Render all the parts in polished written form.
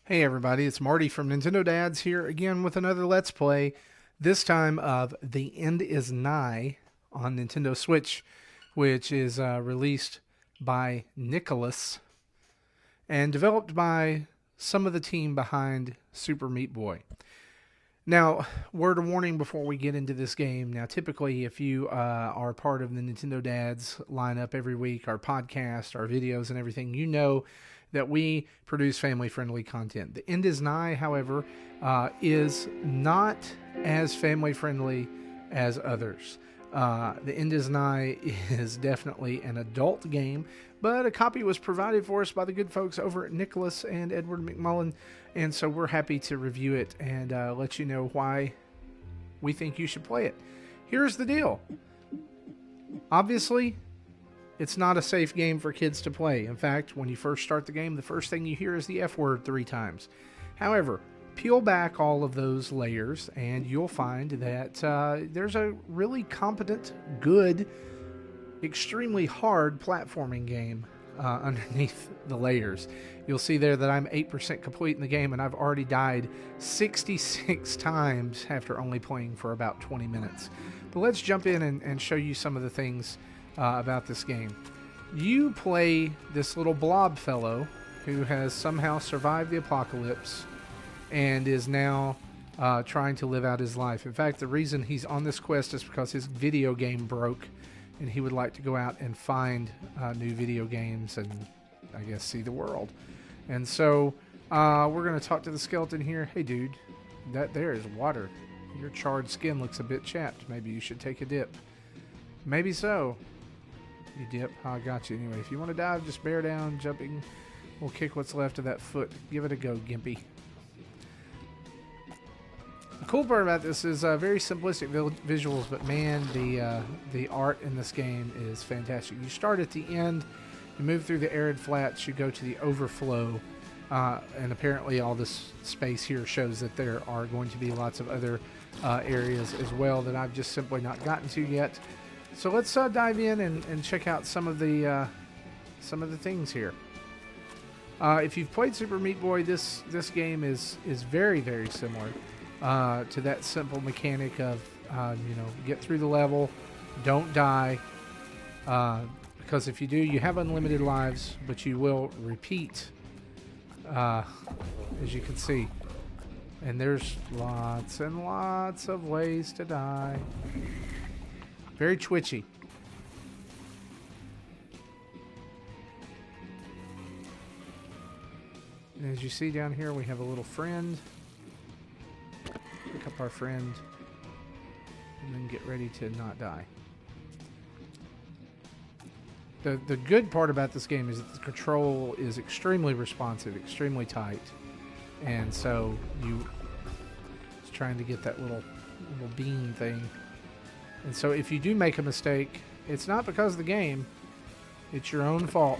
Hey everybody, it's Marty from Nintendo Dads here again with another Let's Play, this time of The End is Nigh on Nintendo Switch, which is released by Nicalis and developed by some of the team behind Super Meat Boy. Now, word of warning before we get into this game. Now, typically, if you are part of the Nintendo Dads lineup every week, our podcast, our videos, and everything, you know that we produce family-friendly content. The End is Nigh, however, is not as family-friendly as others. The End is Nigh is definitely an adult game, but a copy was provided for us by the good folks over at Nicalis and Edward McMullin, and so we're happy to review it and let you know why we think you should play it. Here's the deal. Obviously, it's not a safe game for kids to play. In fact, when you first start the game, the first thing you hear is the F word 3 times. However, peel back all of those layers and you'll find that there's a really competent, good, extremely hard platforming game underneath the layers. You'll see there that I'm 8% complete in the game and I've already died 66 times after only playing for about 20 minutes. But let's jump in and show you some of the things about this game. You play this little blob fellow who has somehow survived the apocalypse and is now trying to live out his life. In fact, the reason he's on this quest is because his video game broke and he would like to go out and find new video games and, I guess, see the world. And so we're going to talk to the skeleton here. Hey, dude, that there is water. Your charred skin looks a bit chapped. Maybe you should take a dip. Maybe so. You dip. I got you. Anyway, if you want to dive, just bear down. Jumping will kick what's left of that foot. Give it a go, Gimpy. The cool part about this is very simplistic visuals, but man, the art in this game is fantastic. You start at the end, you move through the arid flats, you go to the overflow, and apparently all this space here shows that there are going to be lots of other areas as well that I've just simply not gotten to yet. So let's dive in and check out some of the things here. If you've played Super Meat Boy, this game is very, very similar to that simple mechanic of get through the level, don't die, because if you do, you have unlimited lives, but you will repeat, as you can see. And there's lots and lots of ways to die. Very twitchy. And as you see down here, we have a little friend. Pick up our friend. And then get ready to not die. The good part about this game is that the control is extremely responsive, extremely tight. And so you just trying to get that little beam thing. And so if you do make a mistake, it's not because of the game. It's your own fault.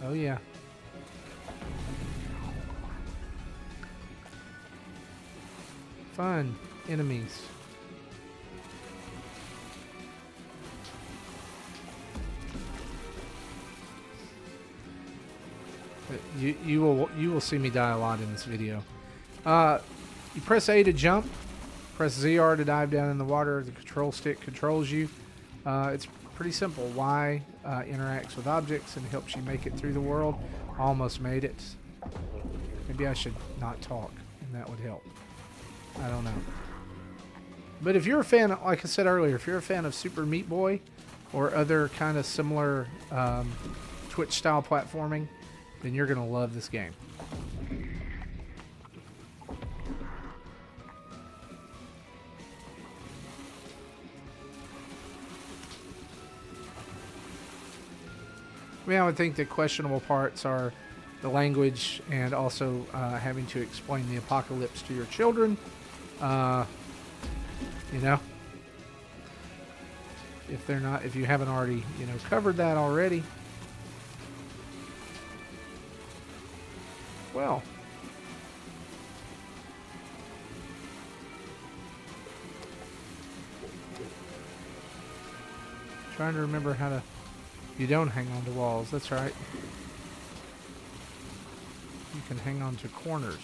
Oh, yeah. Fun enemies. But you will see me die a lot in this video. You press A to jump. Press ZR to dive down in the water. The control stick controls you. It's pretty simple. Y interacts with objects and helps you make it through the world. Almost made it. Maybe I should not talk, and that would help. I don't know. But if you're a fan, like I said earlier, if you're a fan of Super Meat Boy or other kind of similar Twitch-style platforming, then you're going to love this game. I mean, I would think the questionable parts are the language and also having to explain the apocalypse to your children. If you haven't already, covered that already. Well. Trying to remember how to... You don't hang on to walls, that's right. You can hang on to corners.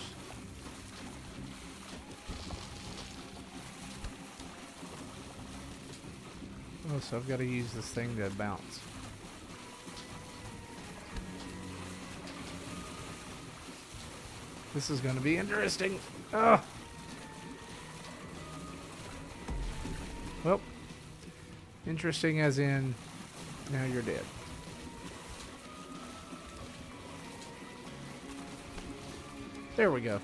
Oh, so I've got to use this thing to bounce. This is going to be interesting. Ugh. Well, interesting as in, now you're dead. There we go.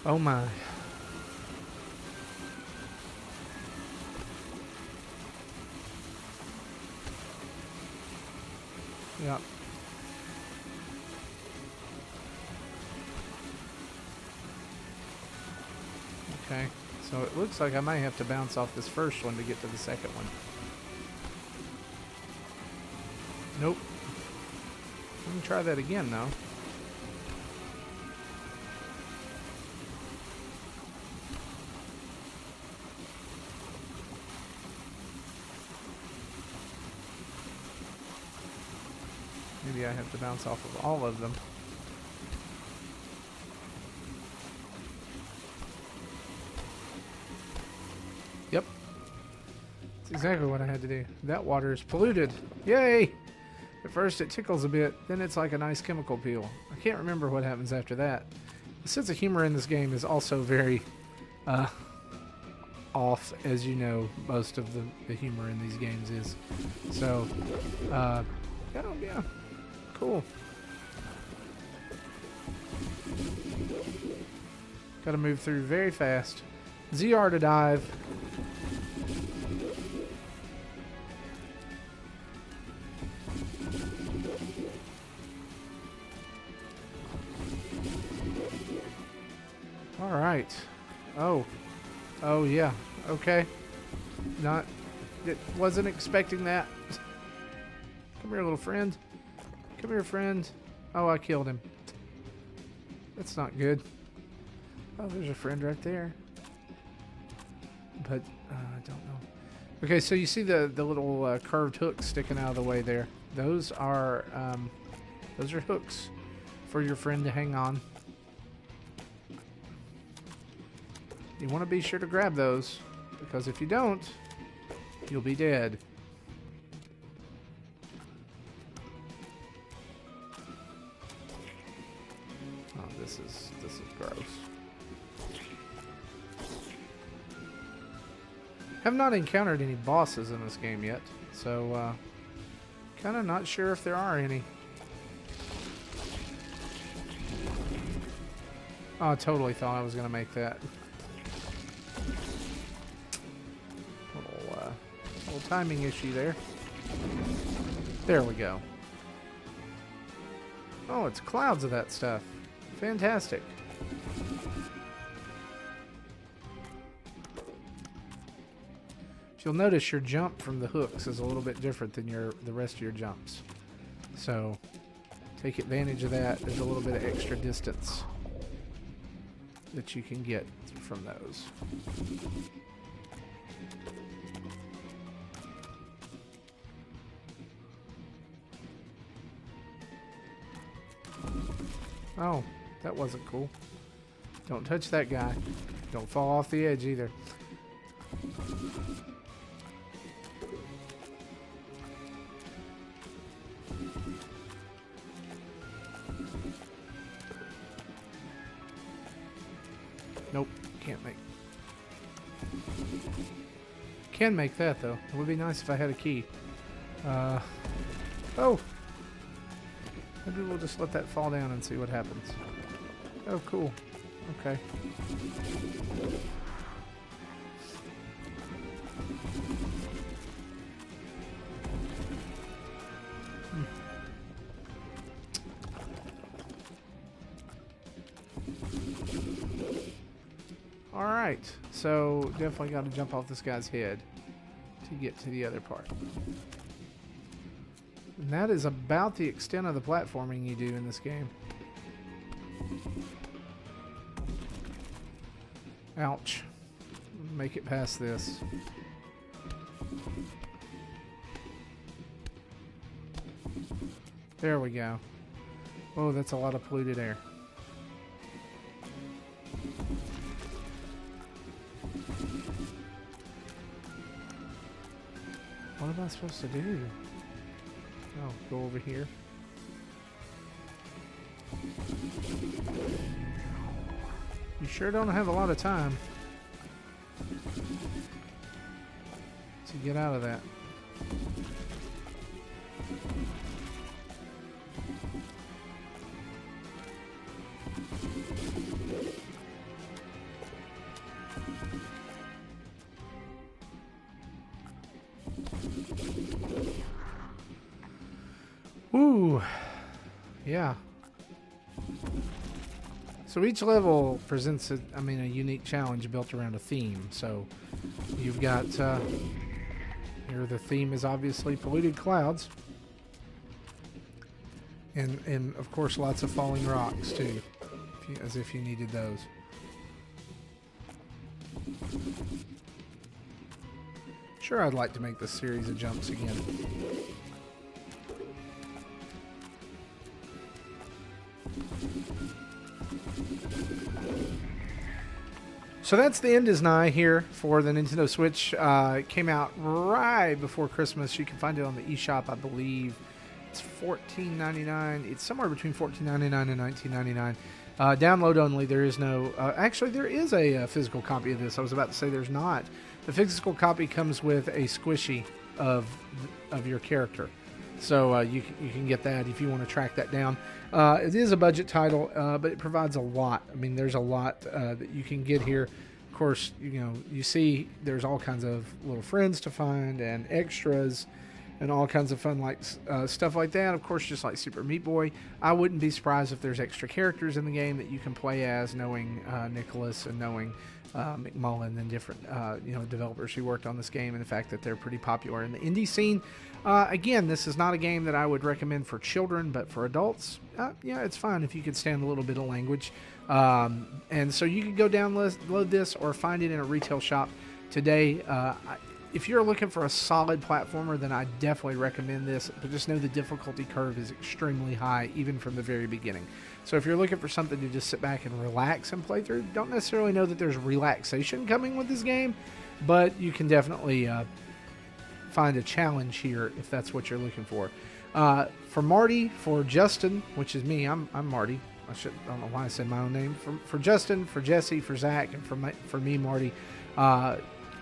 Oh my. Yep. Okay, so it looks like I might have to bounce off this first one to get to the second one. Nope. Let me try that again now. Maybe I have to bounce off of all of them. Yep. That's exactly what I had to do. That water is polluted. Yay! At first it tickles a bit, then it's like a nice chemical peel. I can't remember what happens after that. The sense of humor in this game is also very off, as you know, most of the humor in these games is. So, oh yeah. Cool. Gotta move through very fast. ZR to dive. Alright. Oh. Oh yeah. Okay. Wasn't expecting that. Come here, little friend. Come here, friend. Oh, I killed him. That's not good. Oh, there's a friend right there. But, I don't know. Okay, so you see the little curved hooks sticking out of the way there. Those are hooks for your friend to hang on. You want to be sure to grab those, because if you don't, you'll be dead. This is gross. Have not encountered any bosses in this game yet, so kind of not sure if there are any. Oh, I totally thought I was gonna make that. Little timing issue there. There we go. Oh, it's clouds of that stuff. Fantastic. You'll notice your jump from the hooks is a little bit different than the rest of your jumps. So take advantage of that. There's a little bit of extra distance that you can get from those. Oh, that wasn't cool. Don't touch that guy. Don't fall off the edge either. Nope, can't make. Can make that though. It would be nice if I had a key. Oh! Maybe we'll just let that fall down and see what happens. Oh, cool. Okay. Alright, so definitely got to jump off this guy's head to get to the other part. And that is about the extent of the platforming you do in this game. Ouch. Make it past this. There we go. Whoa, that's a lot of polluted air. What am I supposed to do? Oh, go over here. You sure don't have a lot of time to get out of that. Woo! Yeah. So each level presents a unique challenge built around a theme. So you've got here the theme is obviously polluted clouds, and of course lots of falling rocks too, as if you needed those. Sure, I'd like to make this series of jumps again. So that's the end is nigh here for the Nintendo Switch. It came out right before Christmas. You can find it on the eShop, I believe. It's $14.99. It's somewhere between $14.99 and $19.99. Download only. There is no... actually, there is a physical copy of this. I was about to say there's not. The physical copy comes with a squishy of your character. So you can get that if you want to track that down. It is a budget title, but it provides a lot. I mean, there's a lot that you can get here. Of course, you see there's all kinds of little friends to find and extras and all kinds of fun stuff like that. Of course, just like Super Meat Boy, I wouldn't be surprised if there's extra characters in the game that you can play as, knowing Nicalis and knowing McMullin and different developers who worked on this game, and the fact that they're pretty popular in the indie scene. Again, this is not a game that I would recommend for children, but for adults, yeah, it's fine if you could stand a little bit of language. And so you can go download this or find it in a retail shop today. If you're looking for a solid platformer, then I definitely recommend this, but just know the difficulty curve is extremely high, even from the very beginning. So if you're looking for something to just sit back and relax and play through, don't necessarily know that there's relaxation coming with this game, but you can definitely find a challenge here if that's what you're looking for. For Marty, for Justin, which is me, I'm Marty. I don't know why I said my own name. For Justin, for Jesse, for Zach, and for me, Marty.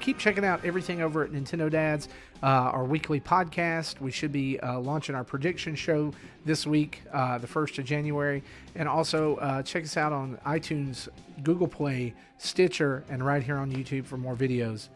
Keep checking out everything over at Nintendo Dads, our weekly podcast. We should be launching our prediction show this week, the 1st of January. And also check us out on iTunes, Google Play, Stitcher, and right here on YouTube for more videos.